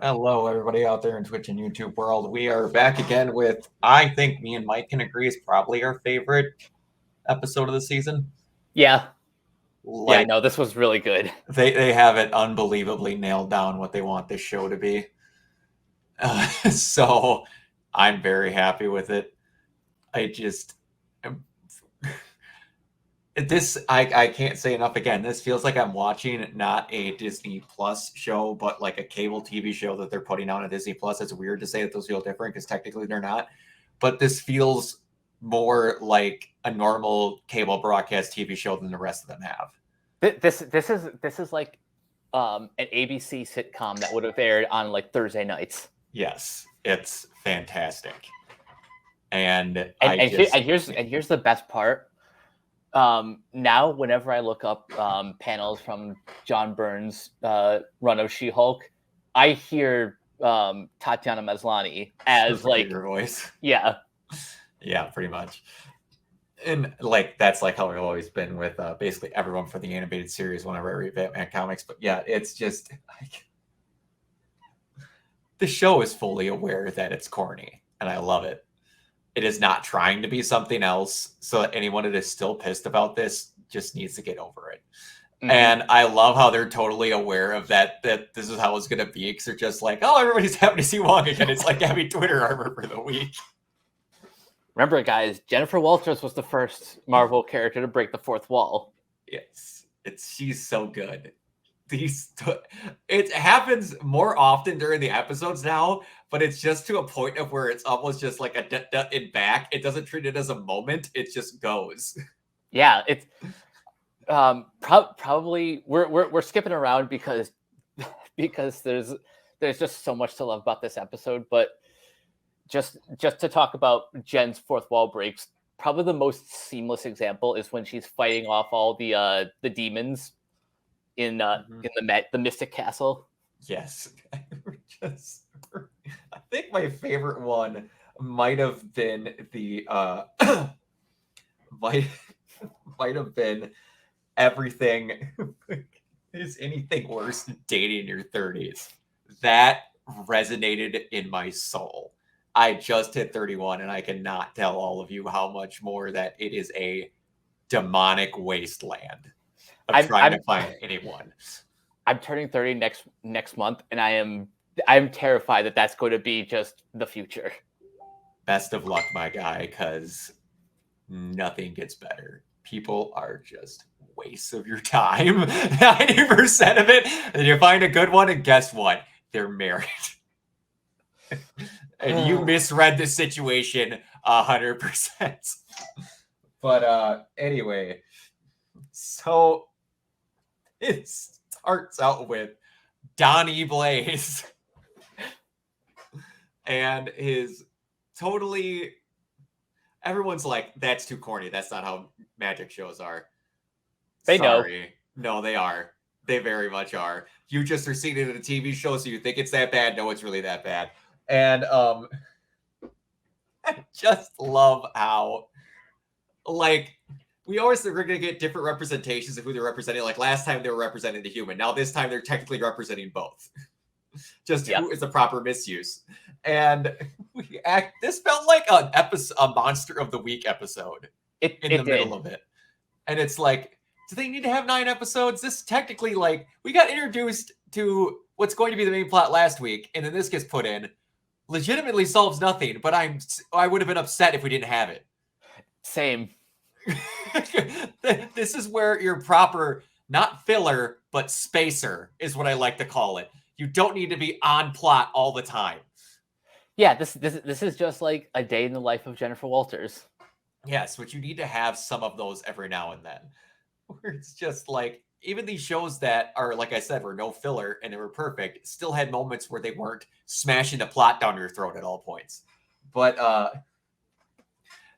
Hello, everybody out there in Twitch and YouTube world. We are back again with, I think me and Mike can agree, is probably our favorite episode of the season. Yeah. Like, No, this was really good. they have it unbelievably nailed down what they want this show to be. So I'm very happy with it. I just I can't say enough again. This feels like I'm watching not a Disney Plus show, but like a cable TV show that they're putting out on Disney Plus. It's weird to say that those feel different because technically they're not. But this feels more like a normal cable broadcast TV show than the rest of them have. This is like an ABC sitcom that would have aired on like Thursday nights. Yes, it's fantastic. And here's the best part. Now, whenever I look up panels from John Byrne's run of She-Hulk, I hear Tatiana Maslany as like your voice. Yeah, pretty much. And like that's like how I've always been with basically everyone for the animated series whenever I read Batman comics. But yeah, it's just like the show is fully aware that it's corny, and I love it. It is not trying to be something else. So anyone that is still pissed about this just needs to get over it. Mm-hmm. And I love how they're totally aware of that this is how it's going to be. Because they're just like, oh, everybody's happy to see Wong again. It's like having Twitter armor for the week. Remember, guys, Jennifer Walters was the first Marvel character to break the fourth wall. Yes, she's so good. It happens more often during the episodes now, but it's just to a point of where it's almost just like a in back. It doesn't treat it as a moment. It just goes. Yeah, it's probably we're skipping around because there's just so much to love about this episode, but just to talk about Jen's fourth wall breaks, probably the most seamless example is when she's fighting off all the demons in the Mystic Castle. Yes. I think my favorite one might have been the might have been everything is anything worse than dating in your 30s. That resonated in my soul. I just hit 31 and I cannot tell all of you how much more that it is a demonic wasteland of trying to find anyone. I'm turning 30 next month, and I'm terrified that that's going to be just the future. Best of luck, my guy, because nothing gets better. People are just wastes of your time. 90% of it, and you find a good one, and guess what? They're married. And you misread the situation 100%. But anyway, so it starts out with Donnie Blaze and his totally. Everyone's like, that's too corny. That's not how magic shows are. They Sorry. No, they are. They very much are. You just are seeing it in a TV show, so you think it's that bad. No, it's really that bad. And I just love how, like, we always think we're going to get different representations of who they're representing. Like last time they were representing the human. Now this time they're technically representing both. Just who is the proper misuse. And this felt like a Monster of the Week episode in the middle of it. And it's like, do they need to have 9 episodes? This technically, like, we got introduced to what's going to be the main plot last week, and then this gets put in. Legitimately solves nothing, but I would have been upset if we didn't have it. Same. This is where your proper, not filler, but spacer is what I like to call it. You don't need to be on plot all the time. Yeah, this is just like a day in the life of Jennifer Walters. Yes, but you need to have some of those every now and then. Where it's just like, even these shows that are, like I said, were no filler and they were perfect, still had moments where they weren't smashing the plot down your throat at all points. But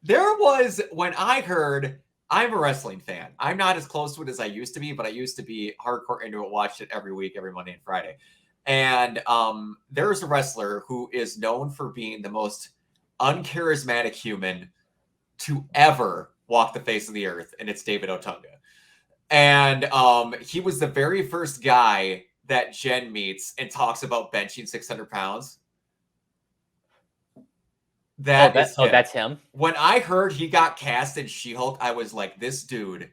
there was, when I heard, I'm a wrestling fan. I'm not as close to it as I used to be, but I used to be hardcore into it, watched it every week, every Monday and Friday. And there's a wrestler who is known for being the most uncharismatic human to ever walk the face of the earth, and it's David Otunga. And he was the very first guy that Jen meets and talks about benching 600 pounds. That's him. That's him. When I heard he got cast in She-Hulk, I was like, this dude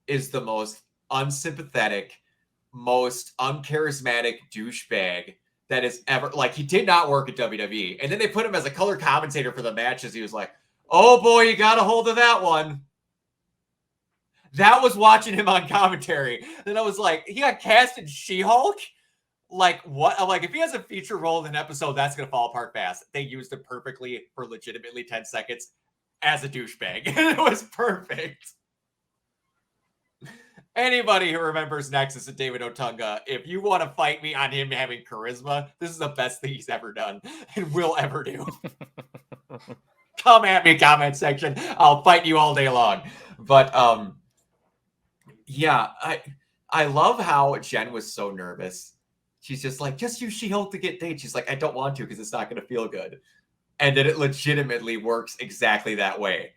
is the most unsympathetic, most uncharismatic douchebag that is ever. Like, he did not work at WWE. And then they put him as a color commentator for the matches. He was like, oh boy, you got a hold of that one. That was watching him on commentary. Then I was like, he got cast in She-Hulk? Like, what? I'm like, if he has a feature role in an episode, that's going to fall apart fast. They used him perfectly for legitimately 10 seconds as a douchebag. It was perfect. Anybody who remembers Nexus and David Otunga, if you want to fight me on him having charisma, this is the best thing he's ever done and will ever do. Come at me, comment section. I'll fight you all day long. But, yeah, I love how Jen was so nervous. She's just like, just use She-Hulk to get dates. She's like, I don't want to because it's not going to feel good. And then it legitimately works exactly that way.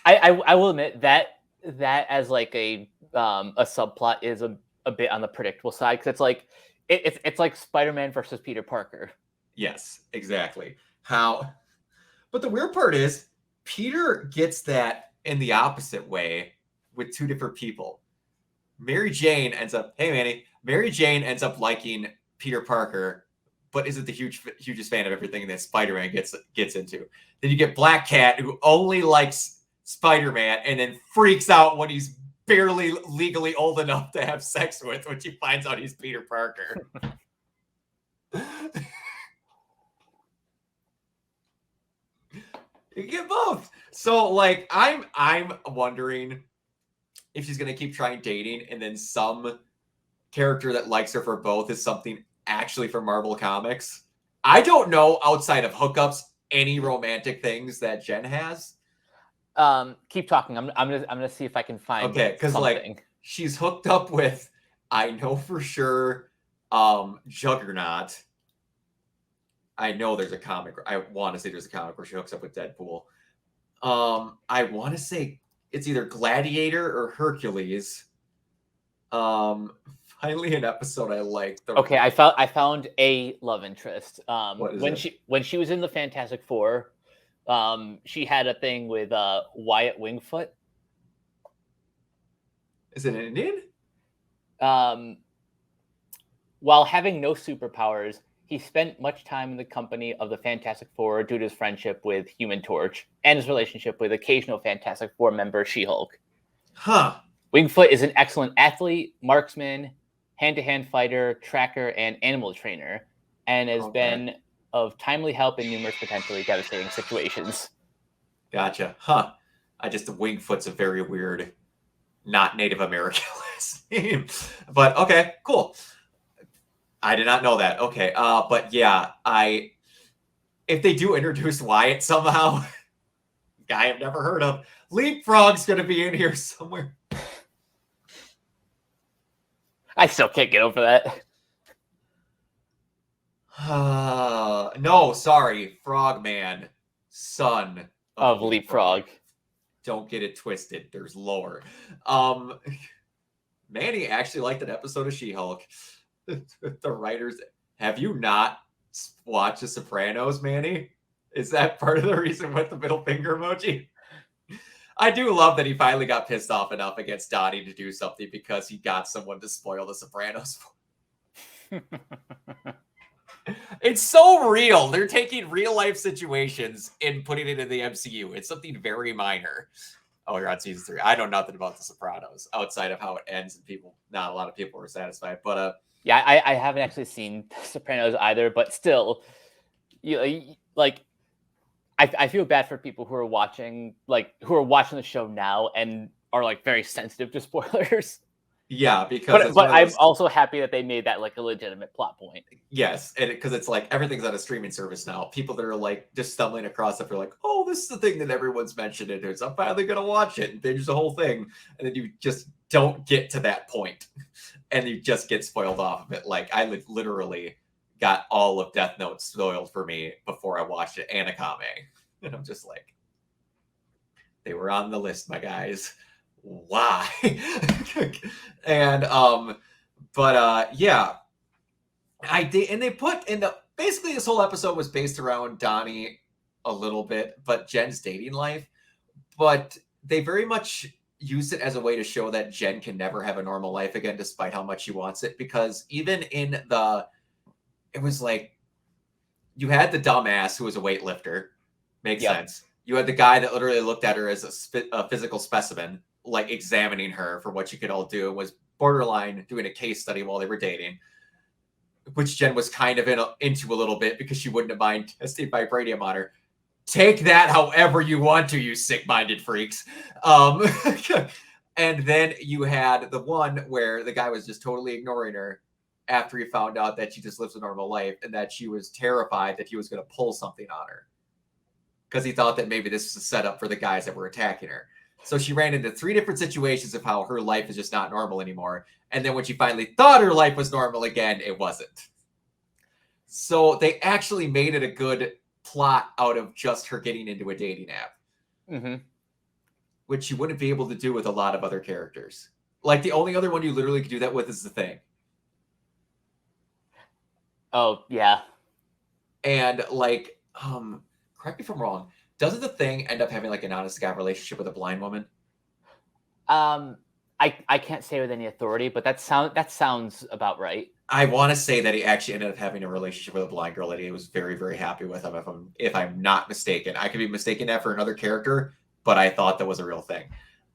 I will admit that as like a subplot is a bit on the predictable side, because it's like it's like Spider-Man versus Peter Parker. Yes, exactly. But the weird part is Peter gets that in the opposite way with two different people. Mary Jane ends up liking Peter Parker, but isn't the hugest fan of everything that Spider-Man gets into. Then you get Black Cat, who only likes Spider-Man and then freaks out when he's barely legally old enough to have sex with when she finds out he's Peter Parker. You get both. So, like, I'm wondering if she's going to keep trying dating and then some character that likes her for both is something actually from Marvel Comics. I don't know, outside of hookups, any romantic things that Jen has. Keep talking. I'm gonna see if I can find. Okay, because like she's hooked up with, I know for sure, Juggernaut. I know there's a comic. I want to say there's a comic where she hooks up with Deadpool. I want to say it's either Gladiator or Hercules. Finally, an episode I liked. Okay, I found a love interest. When she was in the Fantastic Four, she had a thing with Wyatt Wingfoot. Is it an Indian? While having no superpowers, he spent much time in the company of the Fantastic Four due to his friendship with Human Torch and his relationship with occasional Fantastic Four member She-Hulk. Huh. Wingfoot is an excellent athlete, marksman, hand-to-hand fighter, tracker, and animal trainer, and has been of timely help in numerous potentially devastating situations. Gotcha. Huh. Wingfoot's a very weird, not Native American last name. But okay, cool. I did not know that. Okay. But yeah, if they do introduce Wyatt somehow, guy I've never heard of, Leapfrog's gonna be in here somewhere. I still can't get over that. No, sorry. Frogman, son of Leapfrog. Don't get it twisted. There's lore. Manny actually liked an episode of She-Hulk. The writers, have you not watched The Sopranos, Manny? Is that part of the reason with the middle finger emoji? I do love that he finally got pissed off enough against Donnie to do something because he got someone to spoil The Sopranos for. It's so real. They're taking real life situations and putting it in the MCU. It's something very minor. Oh, you're on season 3. I know nothing about The Sopranos outside of how it ends, and not a lot of people were satisfied. But yeah, I haven't actually seen Sopranos either, but still, I feel bad for people who are watching the show now and are like very sensitive to spoilers. Yeah, because but I'm also happy that they made that like a legitimate plot point. Yes, and because it's like everything's on a streaming service now. People that are like just stumbling across it are like, oh, this is the thing that everyone's mentioned it is. I'm finally gonna watch it and binge the whole thing, and then you just don't get to that point, and you just get spoiled off of it. Like I literally got all of Death Note spoiled for me before I watched it, and Akame, and I'm just like, they were on the list, my guys. Why? And But yeah, I did, and they put in the basically this whole episode was based around Donnie a little bit, but Jen's dating life. But they very much used it as a way to show that Jen can never have a normal life again, despite how much she wants it. Because even in it was like you had the dumbass who was a weightlifter, makes sense. You had the guy that literally looked at her as a physical specimen, like examining her for what she could all do, was borderline doing a case study while they were dating, which Jen was kind of into a little bit because she wouldn't mind testing vibranium on her. Take that however you want to, you sick-minded freaks. And then you had the one where the guy was just totally ignoring her after he found out that she just lives a normal life and that she was terrified that he was going to pull something on her because he thought that maybe this was a setup for the guys that were attacking her. So she ran into 3 different situations of how her life is just not normal anymore. And then when she finally thought her life was normal again, it wasn't. So they actually made it a good plot out of just her getting into a dating app, which you wouldn't be able to do with a lot of other characters. Like the only other one you literally could do that with is The Thing. Oh yeah. And like, correct me if I'm wrong, doesn't The Thing end up having like an honest to God relationship with a blind woman? I can't say with any authority, but that sounds about right. I want to say that he actually ended up having a relationship with a blind girl that he was very, very happy with him, if I'm not mistaken. I could be mistaken that for another character, but I thought that was a real thing.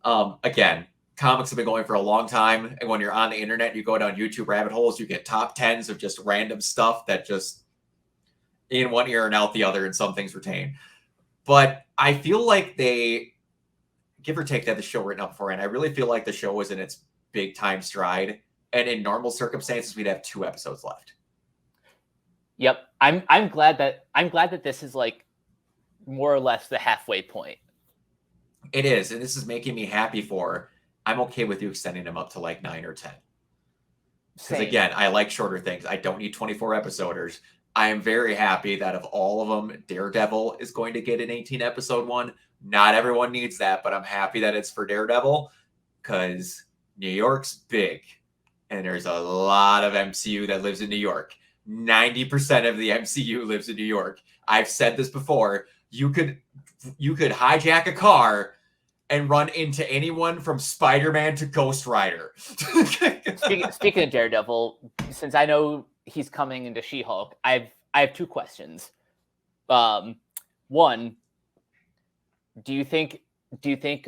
Again, comics have been going for a long time, and when you're on the internet, you go down YouTube rabbit holes, you get top 10s of just random stuff that just in one ear and out the other, and some things retain. But I feel like they, give or take, that the show written up beforehand. I really feel like the show was in its big time stride. And in normal circumstances, we'd have 2 episodes left. Yep, I'm glad that this is like more or less the halfway point. It is, and this is making me happy for. I'm okay with you extending them up to like 9 or 10. Because again, I like shorter things. I don't need 24 episoders. I am very happy that of all of them, Daredevil is going to get an 18 episode one. Not everyone needs that, but I'm happy that it's for Daredevil because New York's big. And there's a lot of MCU that lives in New York. 90% of the MCU lives in New York. I've said this before. You could hijack a car and run into anyone from Spider-Man to Ghost Rider. Speaking of Daredevil, since I know he's coming into She-Hulk, I have 2 questions. One, do you think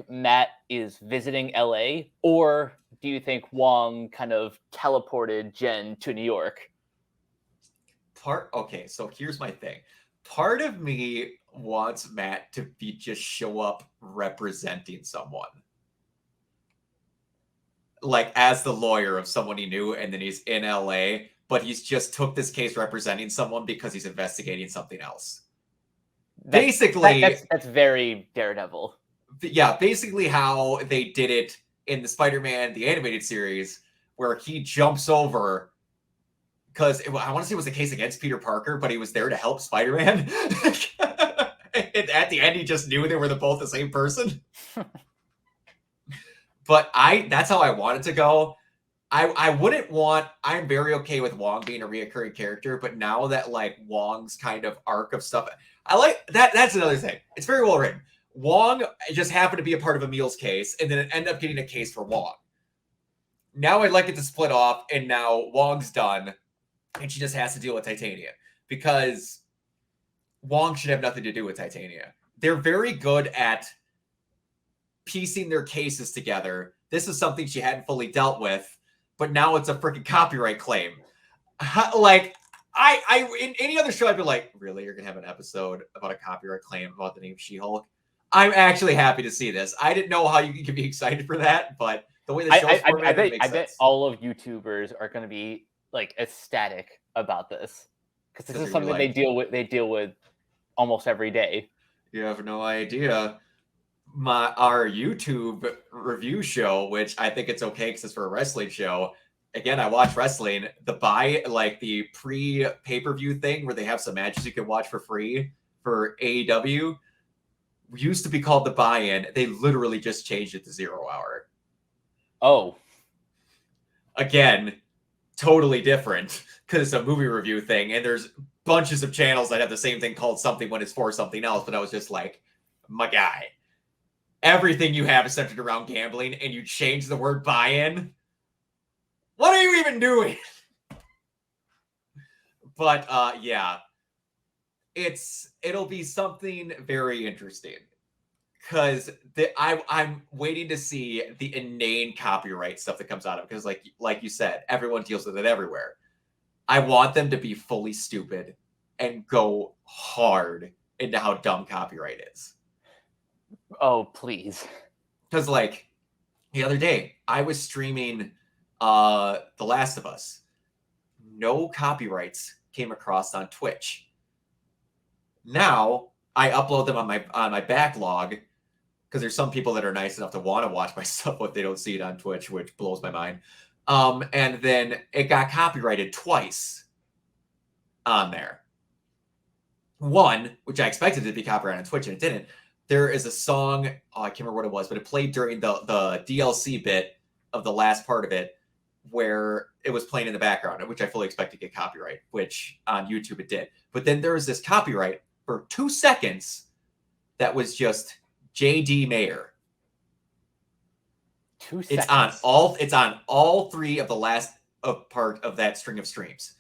Matt is visiting LA, or do you think Wong kind of teleported Jen to New York? Okay, so here's my thing. Part of me wants Matt to just show up representing someone. Like as the lawyer of someone he knew, and then he's in LA, but he's just took this case representing someone because he's investigating something else. Basically, that's very Daredevil. Yeah, basically how they did it in the Spider-Man, the animated series, where he jumps over because I want to say it was a case against Peter Parker, but he was there to help Spider-Man. And at the end, he just knew they were both the same person. But that's how I want it to go. I'm very okay with Wong being a reoccurring character, but now that like Wong's kind of arc of stuff, I like that. That's another thing. It's very well written. Wong just happened to be a part of Emil's case, and then it ended up getting a case for Wong. Now I'd like it to split off, and now Wong's done, and she just has to deal with Titania because Wong should have nothing to do with Titania. They're very good at piecing their cases together. This is something she hadn't fully dealt with, but now it's a freaking copyright claim. Like, I in any other show, I'd be like, really? You're going to have an episode about a copyright claim about the name She-Hulk? I'm actually happy to see this. I didn't know how you could be excited for that, but the way the show's formatted, it makes sense. I bet all of YouTubers are going to be like ecstatic about this because this is something they deal with almost every day. You have no idea. Our YouTube review show, which I think it's okay because it's for a wrestling show. Again, I watch wrestling. The pre-pay-per-view thing where they have some matches you can watch for free for AEW used to be called the buy-in. They literally just changed it to 0 hour. Oh. Again, totally different because it's a movie review thing, and there's bunches of channels that have the same thing called something when it's for something else. But I was just like, my guy, everything you have is centered around gambling, and you change the word buy-in. What are you even doing? But yeah, it'll be something very interesting because I'm waiting to see the inane copyright stuff that comes out of it, because like you said, everyone deals with it everywhere. I want them to be fully stupid and go hard into how dumb copyright is. Oh, please. Because like the other day, I was streaming The Last of Us. No copyrights came across on Twitch. Now I upload them on my backlog because there's some people that are nice enough to want to watch my stuff, but they don't see it on Twitch, which blows my mind. And then it got copyrighted twice on there. One, which I expected to be copyrighted on Twitch, and it didn't. There is a song, I can't remember what it was, but it played during the DLC bit of the last part of it, where it was playing in the background, which I fully expect to get copyright, which on YouTube it did. But then there was this copyright for 2 seconds that was just JD Mayer. 2 seconds. It's on all 3 of the last part of that string of streams.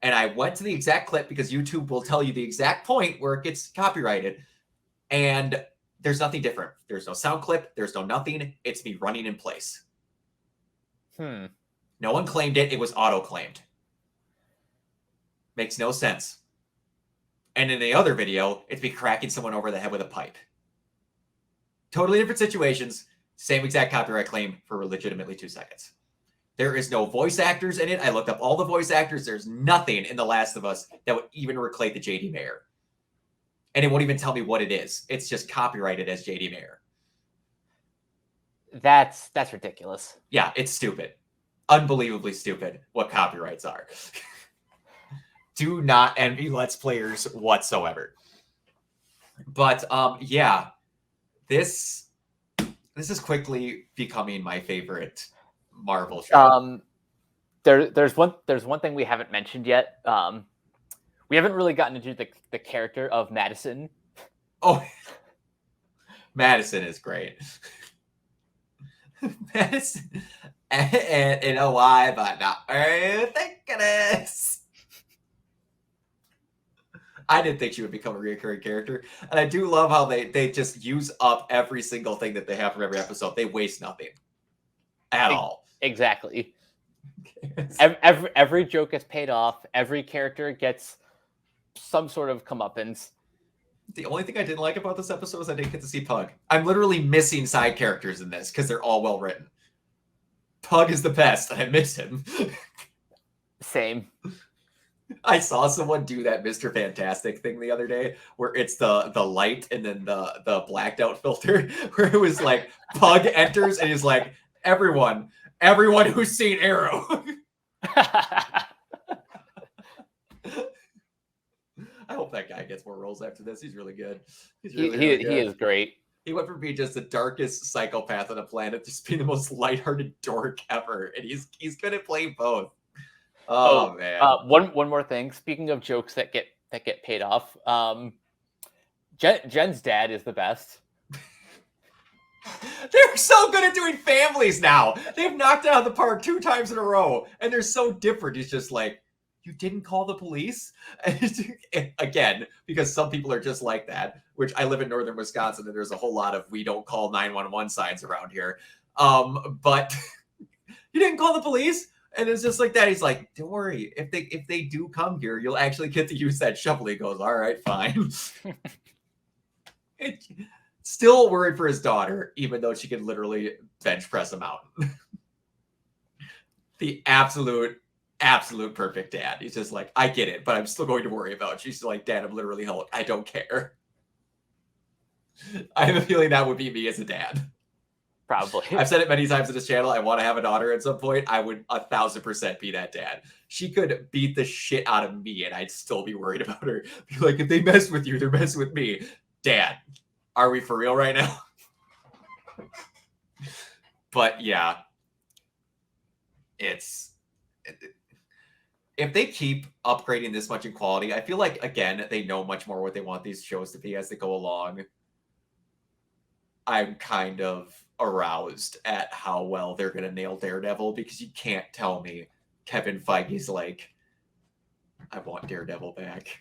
And I went to the exact clip because YouTube will tell you the exact point where it gets copyrighted. And there's nothing different. There's no sound clip. There's no nothing. It's me running in place. No one claimed it. It was auto-claimed. Makes no sense. And in the other video, it's me cracking someone over the head with a pipe. Totally different situations. Same exact copyright claim for legitimately 2 seconds. There is no voice actors in it. I looked up all the voice actors. There's nothing in The Last of Us that would even reclaim the JD Mayer. And it won't even tell me what it is. It's just copyrighted as JD Mayer. That's ridiculous. Yeah, it's stupid. Unbelievably stupid what copyrights are. Do not envy Let's Players whatsoever. But yeah, this is quickly becoming my favorite Marvel show. There's one thing we haven't mentioned yet. We haven't really gotten into the character of Madison. Oh, Madison is great. Madison, and you know why, but not I think it is. I didn't think she would become a recurring character, and I do love how they just use up every single thing that they have from every episode. They waste nothing at all. Exactly. Every joke gets paid off. Every character gets some sort of comeuppance. The only thing I didn't like about this episode is I didn't get to see Pug. I'm literally missing side characters in this because they're all well written. Pug is the best, and I miss him. Same. I saw someone do that Mr. Fantastic thing the other day where it's the light and then the blacked out filter where it was like Pug enters and he's like, everyone who's seen Arrow. I hope that guy gets more roles after this. He's really good. He's really good. He is great. He went from being just the darkest psychopath on the planet to just being the most lighthearted dork ever. And he's good at playing both. Oh man. One more thing. Speaking of jokes that get paid off, Jen's dad is the best. They're so good at doing families now. They've knocked it out of the park 2 times in a row, and they're so different. He's just like, you didn't call the police? And again, because some people are just like that, which I live in northern Wisconsin, and there's a whole lot of we don't call 911 signs around here. But you didn't call the police? And it's just like that. He's like, don't worry. If they do come here, you'll actually get to use that shovel. He goes, all right, fine. Still worried for his daughter, even though she can literally bench press a mountain. The absolute perfect dad. He's just like, I get it, but I'm still going to worry about it. She's like, Dad, I'm literally Hulk. I don't care. I have a feeling that would be me as a dad. Probably. I've said it many times on this channel. I want to have a daughter at some point. I would 1,000% be that dad. She could beat the shit out of me and I'd still be worried about her. Be like, if they mess with you, they're messing with me. Dad, are we for real right now? But yeah, if they keep upgrading this much in quality, I feel like, again, they know much more what they want these shows to be as they go along. I'm kind of aroused at how well they're going to nail Daredevil, because you can't tell me Kevin Feige's like, I want Daredevil back.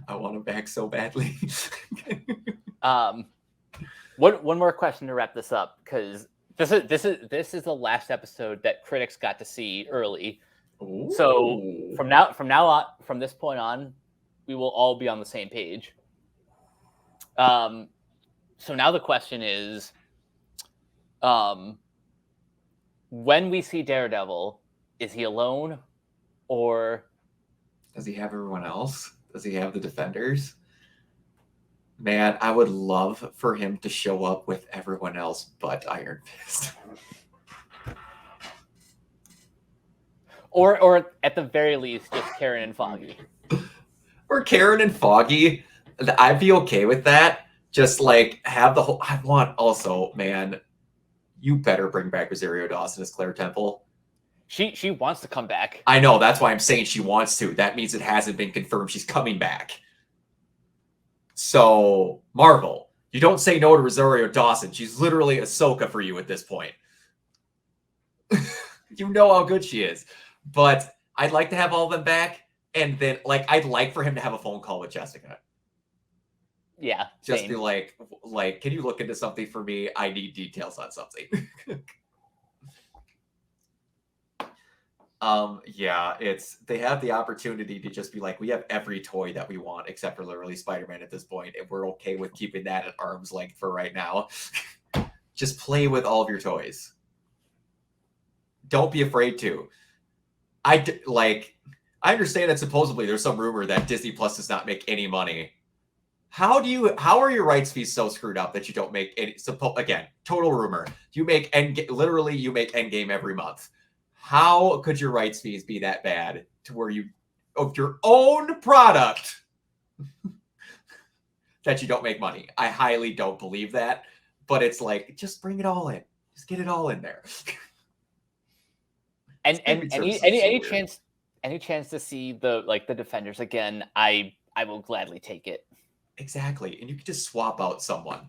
I want him back so badly. One more question to wrap this up, because this is the last episode that critics got to see early. Ooh. So from this point on, we will all be on the same page. So now the question is, when we see Daredevil, is he alone, or does he have everyone else? Does he have the Defenders? Man, I would love for him to show up with everyone else but Iron Fist. Or at the very least, just Karen and Foggy. Or Karen and Foggy. I'd be okay with that. Just like have the whole. I want also, man, you better bring back Rosario Dawson as Claire Temple. She wants to come back. I know, that's why I'm saying she wants to. That means it hasn't been confirmed she's coming back. So, Marvel, you don't say no to Rosario Dawson. She's literally Ahsoka for you at this point. You know how good she is. But I'd like to have all of them back, and then I'd like for him to have a phone call with Jessica. Yeah. Just same. be like, can you look into something for me? I need details on something. Yeah, they have the opportunity to just be like, we have every toy that we want except for literally Spider-Man at this point, and we're okay with keeping that at arm's length for right now. Just play with all of your toys. Don't be afraid to. I understand that supposedly there's some rumor that Disney Plus does not make any money. How are your rights fees so screwed up that you don't make any? Again, total rumor. You make Endgame every month. How could your rights fees be that bad to where of your own product that you don't make money? I highly don't believe that, but it's like, just bring it all in. Just get it all in there. And any chance to see the Defenders again, I will gladly take it. Exactly. And you could just swap out someone.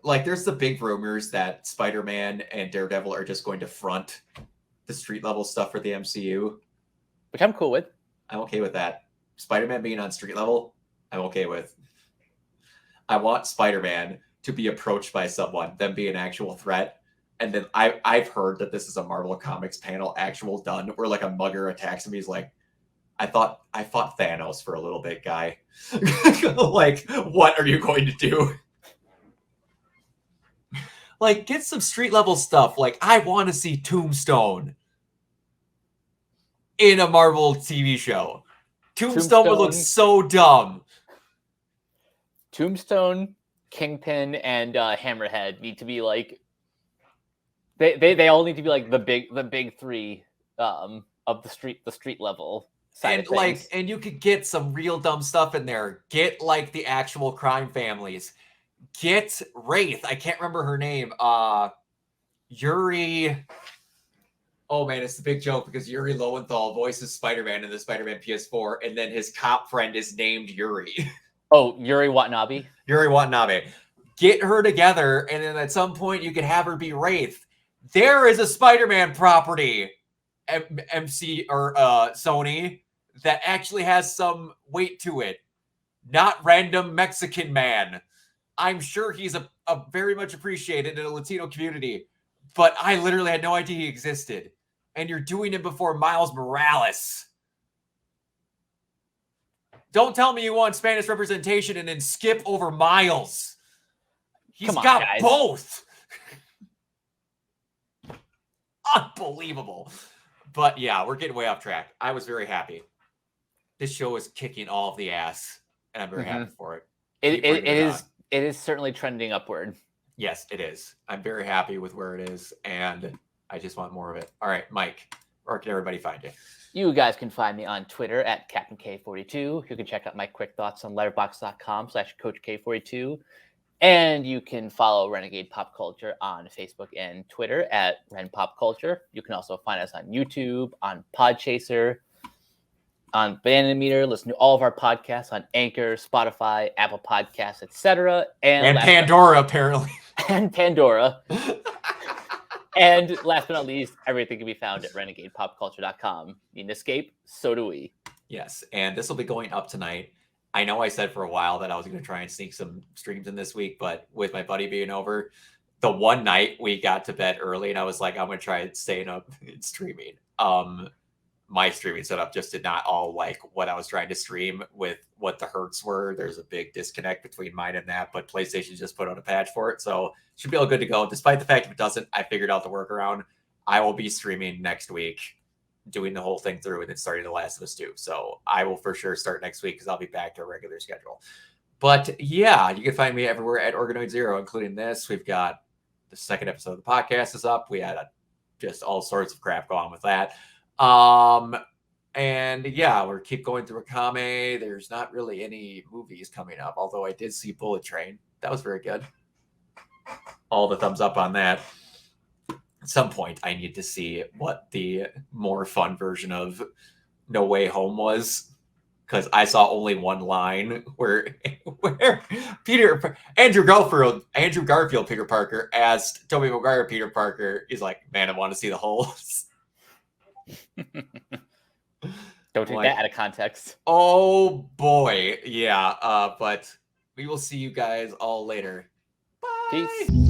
There's the big rumors that Spider-Man and Daredevil are just going to front the street level stuff for the MCU. Which I'm cool with. I'm okay with that. Spider-Man being on street level, I'm okay with. I want Spider-Man to be approached by someone, them be an actual threat. And then I've heard that this is a Marvel Comics panel actual done where a mugger attacks him. He's like, I fought Thanos for a little bit, guy. What are you going to do? Get some street level stuff. I want to see Tombstone in a Marvel TV show. Tombstone would look so dumb. Tombstone, Kingpin, and Hammerhead need to be they all need to be the big three of the street level side of things. And you could get some real dumb stuff in there. Get the actual crime families. Get Wraith. I can't remember her name. Yuri. Oh man, it's the big joke because Yuri Lowenthal voices Spider-Man in the Spider-Man PS4, and then his cop friend is named Yuri. Oh, Yuri Watanabe. Yuri Watanabe. Get her together, and then at some point you could have her be Wraith. There is a Spider-Man property, MC or Sony, that actually has some weight to it. Not random Mexican man. I'm sure he's a very much appreciated in a Latino community, but I literally had no idea he existed. And you're doing it before Miles Morales. Don't tell me you want Spanish representation and then skip over Miles. He's got guys. Both. Unbelievable. But yeah, we're getting way off track. I was very happy. This show is kicking all of the ass, and I'm very happy for it. It is certainly trending upward. Yes, it is. I'm very happy with where it is, and I just want more of it. All right, Mike, where can everybody find you? You guys can find me on Twitter at CaptainK42. You can check out my quick thoughts on letterboxd.com/CoachK42. And you can follow Renegade Pop Culture on Facebook and Twitter at Ren Pop Culture. You can also find us on YouTube, on Podchaser, on Bananometer. Listen to all of our podcasts on Anchor, Spotify, Apple Podcasts, etc. And Pandora, apparently. And Pandora. And last but not least, everything can be found at renegadepopculture.com. Need an escape? So do we. Yes, and this will be going up tonight. I know I said for a while that I was going to try and sneak some streams in this week, but with my buddy being over, the one night we got to bed early, and I was like, I'm going to try staying up and streaming. My streaming setup just did not all like what I was trying to stream with what the hertz were. There's a big disconnect between mine and that, but PlayStation just put out a patch for it, so should be all good to go. Despite the fact if it doesn't, I figured out the workaround. I will be streaming next week, doing the whole thing through and then starting The Last of Us 2. So I will for sure start next week because I'll be back to a regular schedule. But yeah, you can find me everywhere at Organoid Zero, including this. We've got the second episode of the podcast is up. We had just all sorts of crap going on with that. And yeah, we're keep going through Akame. There's not really any movies coming up, although I did see Bullet Train. That was very good. All the thumbs up on that. At some point, I need to see what the more fun version of No Way Home was, because I saw only one line where Andrew Garfield Peter Parker asked Tobey Maguire Peter Parker, he's like, man, I want to see the holes. Don't take that out of context. Oh boy, yeah. But we will see you guys all later. Bye. Peace.